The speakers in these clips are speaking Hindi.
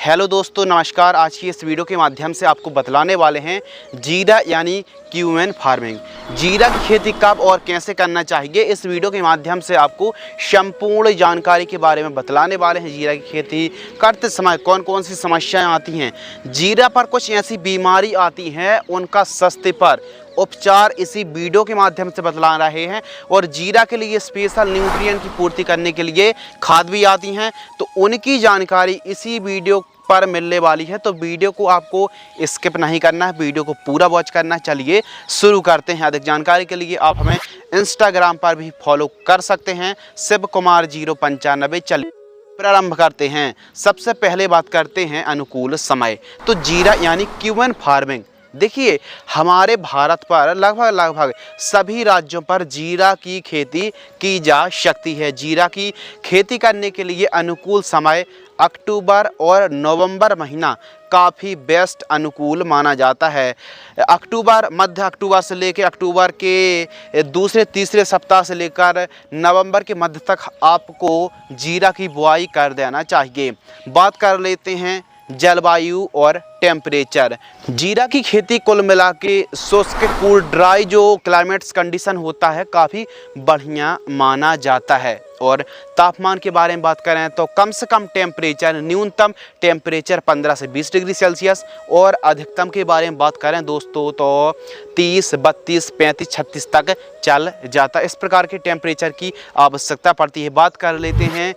हेलो दोस्तों, नमस्कार। आज की इस वीडियो के माध्यम से आपको बतलाने वाले हैं जीरा यानी क्यूमेन फार्मिंग। जीरा की खेती कब और कैसे करना चाहिए, इस वीडियो के माध्यम से आपको संपूर्ण जानकारी के बारे में बतलाने वाले हैं। जीरा की खेती करते समय कौन कौन सी समस्याएं आती हैं, जीरा पर कुछ ऐसी बीमारी आती हैं, उनका सस्ते पर उपचार इसी वीडियो के माध्यम से बतला रहे हैं। और जीरा के लिए स्पेशल न्यूट्रिएंट की पूर्ति करने के लिए खाद भी आती हैं, तो उनकी जानकारी इसी वीडियो पर मिलने वाली है। तो वीडियो को आपको स्किप नहीं करना है, वीडियो को पूरा वॉच करना है। चलिए शुरू करते हैं। अधिक जानकारी के लिए आप हमें इंस्टाग्राम पर भी फॉलो कर सकते हैं, शिव कुमार 095। चलिए प्रारंभ करते हैं। सबसे पहले बात करते हैं अनुकूल समय। तो जीरा यानी क्यूमेन फार्मिंग, देखिए हमारे भारत पर लगभग सभी राज्यों पर जीरा की खेती की जा सकती है। जीरा की खेती करने के लिए अनुकूल समय अक्टूबर और नवंबर महीना काफ़ी बेस्ट अनुकूल माना जाता है। मध्य अक्टूबर से लेकर अक्टूबर के दूसरे तीसरे सप्ताह से लेकर नवंबर के मध्य तक आपको जीरा की बुआई कर देना चाहिए। बात कर लेते हैं जलवायु और टेम्परेचर। जीरा की खेती कुल मिला के शुष्क कूल ड्राई जो क्लाइमेट्स कंडीशन होता है काफ़ी बढ़िया माना जाता है। और तापमान के बारे में बात करें तो कम से कम टेम्परेचर, न्यूनतम टेम्परेचर 15 से 20 डिग्री सेल्सियस, और अधिकतम के बारे में बात करें दोस्तों तो 30, 32, 35, 36 तक चल जाता है। इस प्रकार के टेम्परेचर की आवश्यकता पड़ती है। बात कर लेते हैं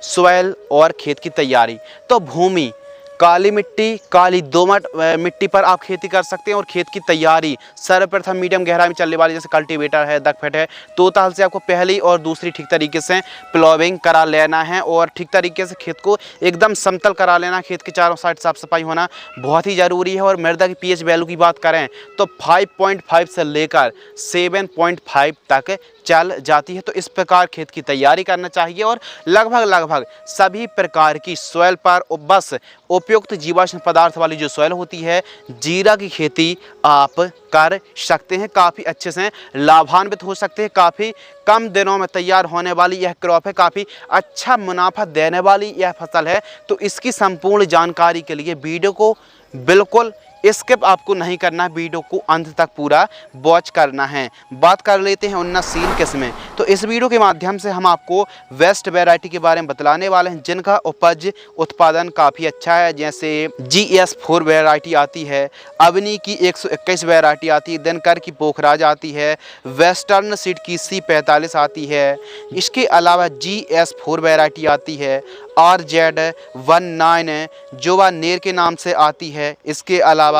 सॉइल और खेत की तैयारी। तो भूमि काली मिट्टी, काली दोमट मिट्टी पर आप खेती कर सकते हैं। और खेत की तैयारी सर्वप्रथम मीडियम गहराई में चलने वाली जैसे कल्टीवेटर है, दकफेट है, तोताल से आपको पहली और दूसरी ठीक तरीके से प्लॉविंग करा लेना है। और ठीक तरीके से खेत को एकदम समतल करा लेना। खेत के चारों साइड साफ सफाई होना बहुत ही ज़रूरी है। और मृदा की पीएच वैल्यू की बात करें तो 5.5 से लेकर 7.5 तक चल जाती है। तो इस प्रकार खेत की तैयारी करना चाहिए। और लगभग सभी प्रकार की सॉइल पर बस उपयुक्त जीवाश्म पदार्थ वाली जो सॉइल होती है, जीरा की खेती आप कर सकते हैं। काफ़ी अच्छे से लाभान्वित हो सकते हैं। काफ़ी कम दिनों में तैयार होने वाली यह क्रॉप है, काफ़ी अच्छा मुनाफा देने वाली यह फसल है। तो इसकी संपूर्ण जानकारी के लिए वीडियो को बिल्कुल स्किप आपको नहीं करना है, वीडियो को अंत तक पूरा वॉच करना है। बात कर लेते हैं उन्नतशील किस्में। तो इस वीडियो के माध्यम से हम आपको वेस्ट वैरायटी के बारे में बतलाने वाले हैं जिनका उपज उत्पादन काफ़ी अच्छा है। जैसे GS4 वैरायटी आती है, अवनी की 121 वैरायटी आती है, दिनकर की पोखराज आती है, वेस्टर्न सीड की C45 आती है। इसके अलावा GS4 वैरायटी आती है, RZ19 जोवानेर के नाम से आती है। इसके अलावा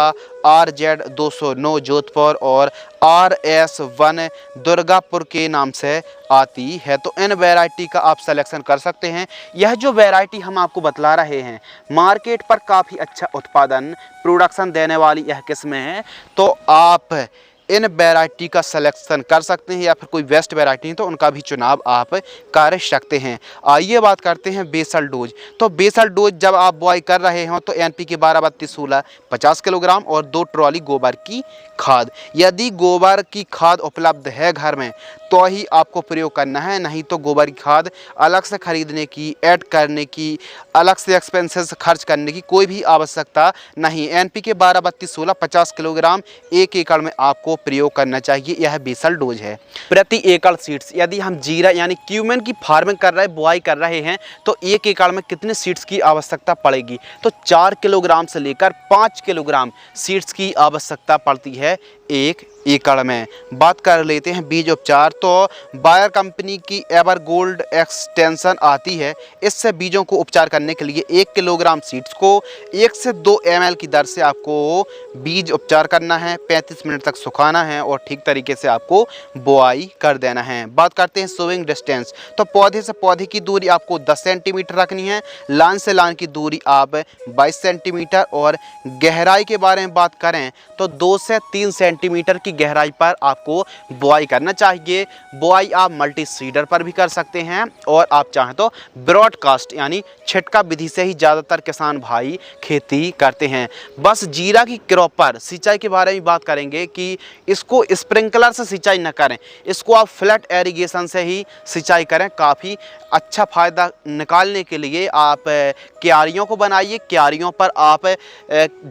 RZ209 जोधपुर और RS1 दुर्गापुर के नाम से आती है। तो इन वैरायटी का आप सिलेक्शन कर सकते हैं। यह जो वैरायटी हम आपको बतला रहे हैं मार्केट पर काफ़ी अच्छा उत्पादन प्रोडक्शन देने वाली यह किस्में हैं। तो आप इन वैरायटी का सिलेक्शन कर सकते हैं, या फिर कोई वेस्ट वैरायटी है तो उनका भी चुनाव आप कर सकते हैं। आइए बात करते हैं बेसल डोज। तो बेसल डोज जब आप बुआई कर रहे हो तो NPK 12-32-16 50 किलोग्राम और 2 ट्रॉली गोबर की खाद। यदि गोबर की खाद उपलब्ध है घर में तो ही आपको प्रयोग करना है, नहीं तो गोबर की खाद अलग से खरीदने की, ऐड करने की, अलग से एक्सपेंसेस खर्च करने की कोई भी आवश्यकता नहीं। NPK 12-32-16 50 किलोग्राम 1 एकड़ में आपको प्रयोग करना चाहिए। यह बेसल डोज है। प्रति एकड़ सीड्स, यदि हम जीरा यानी क्यूमेन की फार्मिंग कर रहे हैं, बुआई कर रहे हैं, तो 1 एकड़ में कितने सीड्स की आवश्यकता पड़ेगी? तो 4 किलोग्राम से लेकर 5 किलोग्राम सीड्स की आवश्यकता पड़ती है 1 एकड़ में। बात कर लेते हैं बीज उपचार। तो बायर कंपनी की एवर गोल्ड एक्सटेंशन आती है। इससे बीजों को उपचार करने के लिए 1 किलोग्राम सीड्स को 1 से 2 ml की दर से आपको बीज उपचार करना है, 35 मिनट तक सुखाना है और ठीक तरीके से आपको बुआई कर देना है। बात करते हैं सोइंग डिस्टेंस। तो पौधे से पौधे की दूरी आपको 10 सेंटीमीटर रखनी है, लाइन से लाइन की दूरी आप 22 सेंटीमीटर, और गहराई के बारे में बात करें तो 2 से 3 सेंटीमीटर की गहराई पर आपको बुआई करना चाहिए। बुआई आप मल्टी सीडर पर भी कर सकते हैं, और आप चाहें तो ब्रॉडकास्ट यानी छिटका विधि से ही ज़्यादातर किसान भाई खेती करते हैं। बस जीरा की क्रॉप पर सिंचाई के बारे में बात करेंगे कि इसको स्प्रिंकलर से सिंचाई न करें, इसको आप फ्लैट एरीगेशन से ही सिंचाई करें। काफ़ी अच्छा फ़ायदा निकालने के लिए आप क्यारियों को बनाइए, क्यारियों पर आप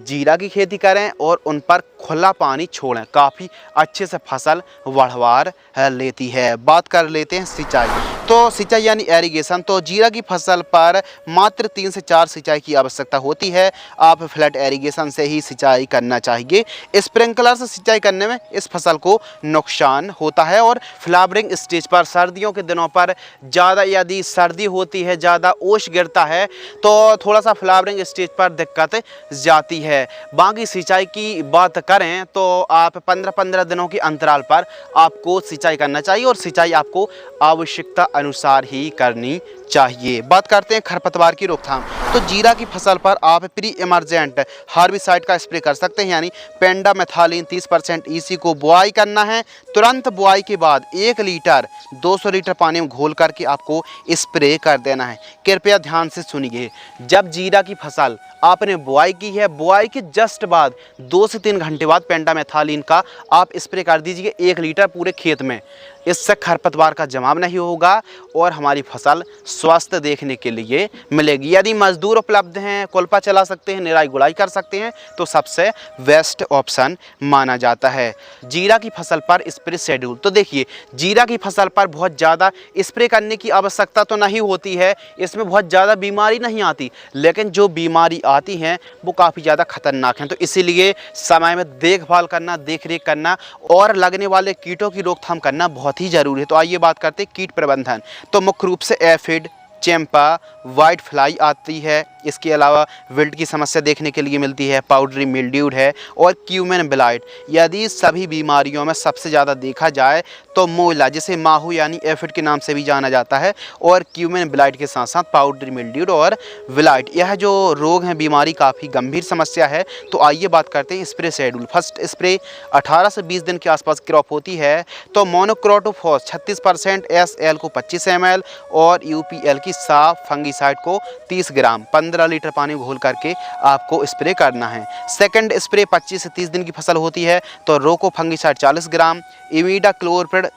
जीरा की खेती करें और उन पर खुला पानी छोड़ें, काफ़ी अच्छे से फसल बढ़वार लेती है। बात कर लेते हैं सिंचाई। तो सिंचाई यानी एरीगेशन, तो जीरा की फसल पर मात्र 3 से 4 सिंचाई की आवश्यकता होती है। आप फ्लैट एरीगेशन से ही सिंचाई करना चाहिए। स्प्रिंकलर से सिंचाई करने में इस फसल को नुकसान होता है। और फ्लावरिंग स्टेज पर सर्दियों के दिनों पर ज़्यादा यदि सर्दी होती है, ज़्यादा ओश गिरता है तो थोड़ा सा फ्लावरिंग स्टेज पर दिक्कत जाती है। बाकी सिंचाई की बात करें तो आप 15-15 दिनों के अंतराल पर आपको सिंचाई करना चाहिए और सिंचाई आपको आवश्यकता अनुसार ही करनी चाहिए। बात करते हैं खरपतवार की रोकथाम। तो जीरा की फसल पर आप प्री इमरजेंट हार्बिसाइड का स्प्रे कर सकते हैं, यानी पेंडामेथालिन 30% EC को बुआई करना है। तुरंत बुआई के बाद 1 लीटर 200 लीटर पानी में घोल करके आपको स्प्रे कर देना है। कृपया ध्यान से सुनिए, जब जीरा की फसल आपने बुआई की है, बुआई के जस्ट बाद 2 से 3 घंटे बाद पेंडामेथालिन का आप स्प्रे कर दीजिए 1 लीटर पूरे खेत में। इससे खरपतवार का जमाव नहीं होगा और हमारी फसल स्वस्थ देखने के लिए मिलेगी। यदि मजदूर उपलब्ध हैं, कोल्पा चला सकते हैं, निराई गुड़ाई कर सकते हैं तो सबसे बेस्ट ऑप्शन माना जाता है। जीरा की फसल पर स्प्रे शेड्यूल, तो देखिए जीरा की फसल पर बहुत ज़्यादा स्प्रे करने की आवश्यकता तो नहीं होती है, इसमें बहुत ज़्यादा बीमारी नहीं आती, लेकिन जो बीमारी आती हैं वो काफ़ी ज़्यादा खतरनाक हैं। तो इसीलिए समय में देखभाल करना, देख रेख करना और लगने वाले कीटों की रोकथाम करना बहुत ही जरूरी है। तो आइए बात करते हैं कीट प्रबंधन। तो मुख्य रूप से एफिड, चैंपा, वाइट फ्लाई आती है। इसके अलावा विल्ट की समस्या देखने के लिए मिलती है, पाउडरी मिल्ड्यूड है और क्यूमेन ब्लाइट। यदि सभी बीमारियों में सबसे ज़्यादा देखा जाए तो मोइला, जिसे माहू यानी एफिड के नाम से भी जाना जाता है, और क्यूमेन ब्लाइट के साथ साथ पाउडरी मिल्ड्यूड और विलाइट, यह जो रोग हैं, बीमारी काफ़ी गंभीर समस्या है। तो आइए बात करते हैं स्प्रे शेड्यूल। फर्स्ट स्प्रे 18 से 20 दिन के आसपास क्रॉप होती है तो मोनोक्रोटोफॉस 36% SL को 25 ml और UPL की साफ फंगीसाइड को 30 ग्राम 15 लीटर पानी में घोल करके आपको स्प्रे करना है। सेकंड स्प्रे 25 से 30 दिन की फसल होती है तो रोको फंगीसाइड 40 ग्राम, इमीडा क्लोरप्रिड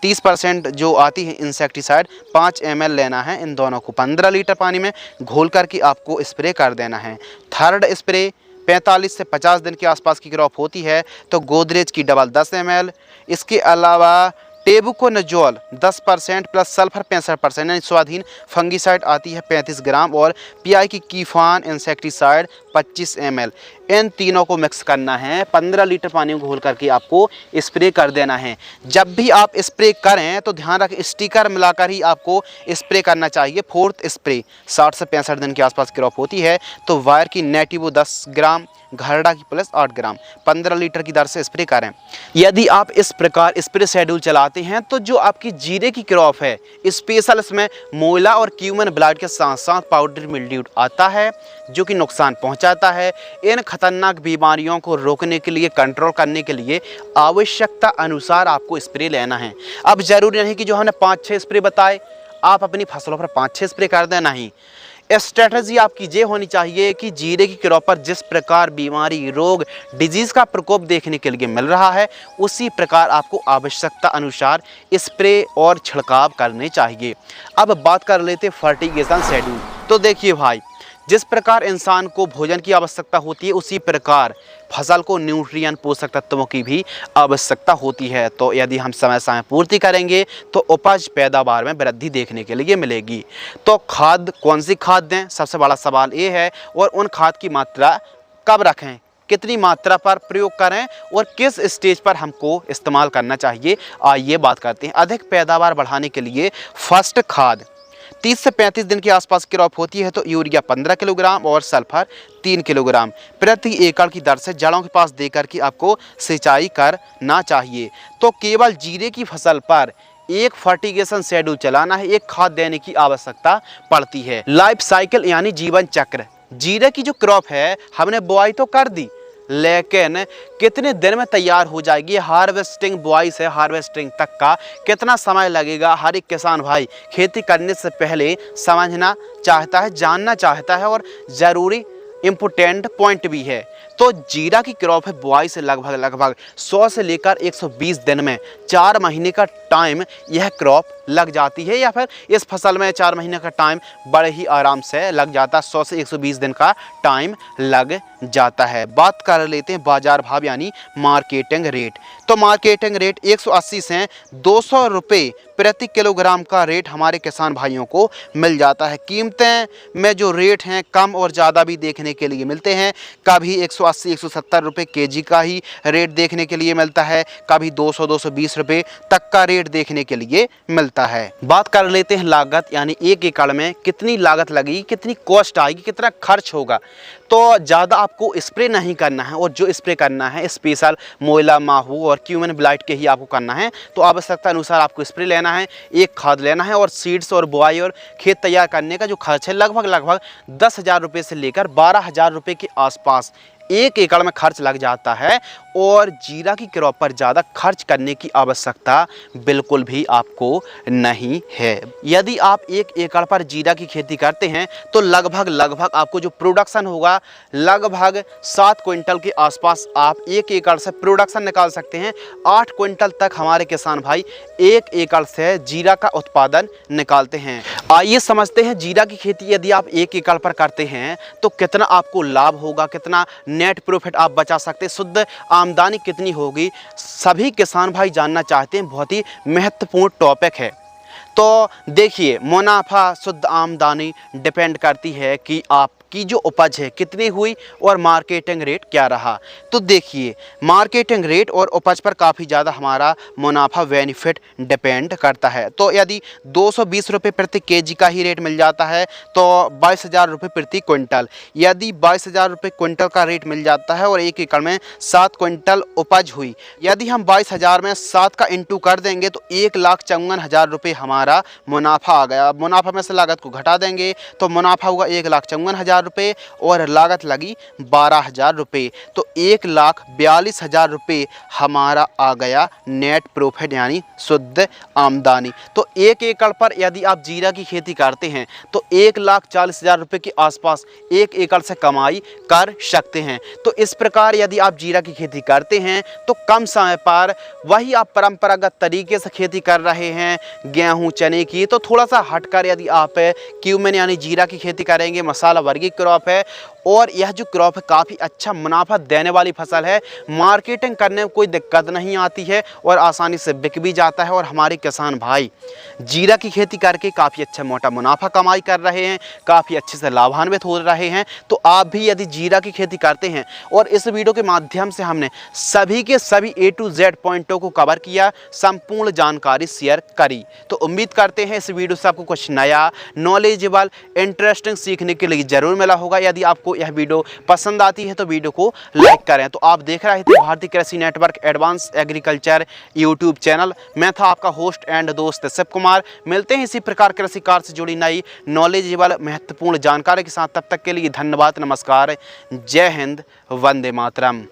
30% जो आती है इंसेक्टिसाइड 5 ml लेना है। इन दोनों को 15 लीटर पानी में घोल करके आपको स्प्रे कर देना है। थर्ड स्प्रे 45 से 50 दिन के आसपास की क्रॉप होती है तो गोदरेज की डबल 10 ml, इसके अलावा टेबुकोनजोल 10% प्लस सल्फर 65% यानी स्वाधीन फंगीसाइड आती है 35 ग्राम और PI की कीफान इंसेक्टिसाइड 25 ml। इन तीनों को मिक्स करना है, 15 लीटर पानी में घोल करके आपको स्प्रे कर देना है। जब भी आप स्प्रे करें तो ध्यान रखें स्टिकर मिलाकर ही आपको स्प्रे करना चाहिए। फोर्थ स्प्रे 60 से 65 दिन के आसपास क्रॉप होती है तो वायर की नेटिवो 10 ग्राम, घरडा की प्लस 8 ग्राम 15 लीटर की दर से स्प्रे करें। यदि आप इस प्रकार स्प्रे शेड्यूल चलाते हैं तो जो आपकी जीरे की क्रॉप है, स्पेशल इसमें मोइला और क्यूमेन ब्लाइट के साथ साथ पाउडर मिल्ड्यूड आता है जो कि नुकसान पहुंचाता है। इन खतरनाक बीमारियों को रोकने के लिए, कंट्रोल करने के लिए आवश्यकता अनुसार आपको स्प्रे लेना है। अब जरूरी नहीं कि जो हमने 5-6 स्प्रे बताए आप अपनी फसलों पर 5-6 स्प्रे कर दें, नहीं। स्ट्रेटजी आपकी ये होनी चाहिए कि जीरे की क्रॉप पर जिस प्रकार बीमारी, रोग, डिजीज का प्रकोप देखने के लिए मिल रहा है उसी प्रकार आपको आवश्यकता अनुसार स्प्रे और छिड़काव करने चाहिए। अब बात कर लेते फर्टिगेशन शेड्यूल। तो देखिए भाई, जिस प्रकार इंसान को भोजन की आवश्यकता होती है उसी प्रकार फसल को न्यूट्रिएंट पोषक तत्वों की भी आवश्यकता होती है। तो यदि हम समय समय पूर्ति करेंगे तो उपज पैदावार में वृद्धि देखने के लिए मिलेगी। तो खाद, कौन सी खाद दें, सबसे बड़ा सवाल ये है। और उन खाद की मात्रा कब रखें, कितनी मात्रा पर प्रयोग करें और किस स्टेज पर हमको इस्तेमाल करना चाहिए, आइए बात करते हैं। अधिक पैदावार बढ़ाने के लिए फर्स्ट खाद 30 से 35 दिन के आसपास क्रॉप होती है तो यूरिया 15 किलोग्राम और सल्फर 3 किलोग्राम प्रति एकड़ की दर से जड़ों के पास देकर के आपको सिंचाई करना चाहिए। तो केवल जीरे की फसल पर एक फर्टिगेशन शेड्यूल चलाना है, एक खाद देने की आवश्यकता पड़ती है। लाइफ साइकिल यानी जीवन चक्र, जीरे की जो क्रॉप है हमने बुआई तो कर दी लेकिन कितने दिन में तैयार हो जाएगी, हार्वेस्टिंग, बुआई से हार्वेस्टिंग तक का कितना समय लगेगा, हर एक किसान भाई खेती करने से पहले समझना चाहता है, जानना चाहता है और ज़रूरी इम्पोर्टेंट पॉइंट भी है। तो जीरा की क्रॉप है बुआई से लगभग 100 से लेकर 120 दिन में 4 महीने का टाइम यह क्रॉप लग जाती है, या फिर इस फसल में 4 महीने का टाइम बड़े ही आराम से लग जाता है। 100 से 120 दिन का टाइम लग जाता है। बात कर लेते हैं बाजार भाव यानी मार्केटिंग रेट। तो मार्केटिंग रेट 180 से 200 रुपये प्रति किलोग्राम का रेट हमारे किसान भाइयों को मिल जाता है। कीमतें में जो रेट हैं कम और ज़्यादा भी देखने के लिए मिलते हैं। कभी 180-170 रुपये केजी का ही रेट देखने के लिए मिलता है, कभी 200-220 रुपये तक का रेट देखने के लिए मिलता है। बात कर लेते हैं लागत यानी 1 एकड़ में कितनी लागत लगेगी, कितनी कॉस्ट आएगी, कितना खर्च होगा। तो ज़्यादा आपको स्प्रे नहीं करना है, और जो स्प्रे करना है स्पेशल मोइला, माहू और क्यूमन ब्लाइट के ही आपको करना है। तो आवश्यकता अनुसार आपको स्प्रे लेना है, एक खाद लेना है, और सीड्स और बुआई और खेत तैयार करने का जो खर्च है लगभग 10,000 रुपये से लेकर 12,000 रुपये के आसपास 1 एकड़ में खर्च लग जाता है। और जीरा की क्रॉप पर ज़्यादा खर्च करने की आवश्यकता बिल्कुल भी आपको नहीं है। यदि आप 1 एकड़ पर जीरा की खेती करते हैं तो लगभग आपको जो प्रोडक्शन होगा लगभग 7 क्विंटल के आसपास आप 1 एकड़ से प्रोडक्शन निकाल सकते हैं। 8 क्विंटल तक हमारे किसान भाई 1 एकड़ से जीरा का उत्पादन निकालते हैं। आइए समझते हैं जीरा की खेती यदि आप 1 एकड़ पर करते हैं तो कितना आपको लाभ होगा, कितना नेट प्रॉफिट आप बचा सकते हैं, शुद्ध आमदनी कितनी होगी। सभी किसान भाई जानना चाहते हैं, बहुत ही महत्वपूर्ण टॉपिक है। तो देखिए, मुनाफा शुद्ध आमदनी डिपेंड करती है कि आपकी जो उपज है कितनी हुई और मार्केटिंग रेट क्या रहा। तो देखिए, मार्केटिंग रेट और उपज पर काफ़ी ज़्यादा हमारा मुनाफा बेनिफिट डिपेंड करता है। तो यदि 220 रुपये प्रति केजी का ही रेट मिल जाता है तो 22,000 रुपये प्रति क्विंटल। यदि 22,000 रुपये क्विंटल का रेट मिल जाता है और 1 एकड़ में 7 क्विंटल उपज हुई, यदि हम 22,000 में 7 का इंटू कर देंगे तो 1,54,000 रुपये हमारा मुनाफा आ गया। मुनाफा में से लागत को घटा देंगे तो मुनाफा होगा 1,54,000 रुपये और लागत लगी 12,000 रुपये। तो 1,42,000 रुपये हमारा आ गया नेट प्रॉफिट यानी शुद्ध आमदनी। तो 1 एकड़ पर यदि आप जीरा की खेती करते हैं तो 1,40,000 रुपये के आसपास 1 एकड़ से कमाई कर सकते हैं। तो इस प्रकार यदि आप जीरा की खेती करते हैं तो कम समय पर वही आप परंपरागत तरीके से खेती कर रहे हैं गेहूं चने की, तो थोड़ा सा हटकर यदि आप क्यूमेन यानी जीरा की खेती करेंगे, मसाला वर्गीय क्रॉप है और यह जो क्रॉप है काफ़ी अच्छा मुनाफा देने वाली फसल है। मार्केटिंग करने में कोई दिक्कत नहीं आती है और आसानी से बिक भी जाता है। और हमारे किसान भाई जीरा की खेती करके काफ़ी अच्छा मोटा मुनाफा कमाई कर रहे हैं, काफ़ी अच्छे से लाभान्वित हो रहे हैं। तो आप भी यदि जीरा की खेती करते हैं, और इस वीडियो के माध्यम से हमने सभी के सभी A to Z पॉइंटों को कवर किया, संपूर्ण जानकारी शेयर करी, तो उम्मीद करते हैं इस वीडियो से आपको कुछ नया, नॉलेजेबल, इंटरेस्टिंग सीखने के लिए ज़रूर मिला होगा। यदि आपको यह वीडियो पसंद आती है तो वीडियो को लाइक करें। तो आप देख रहे थे भारतीय कृषि network advance agriculture YouTube channel. मैं था आपका होस्ट एंड दोस्त शिव कुमार। मिलते हैं इसी प्रकार कृषि कार्य से जुड़ी नई नॉलेजेबल महत्वपूर्ण जानकारी के साथ। तब तक के लिए धन्यवाद, नमस्कार, जय हिंद, वंदे मातरम।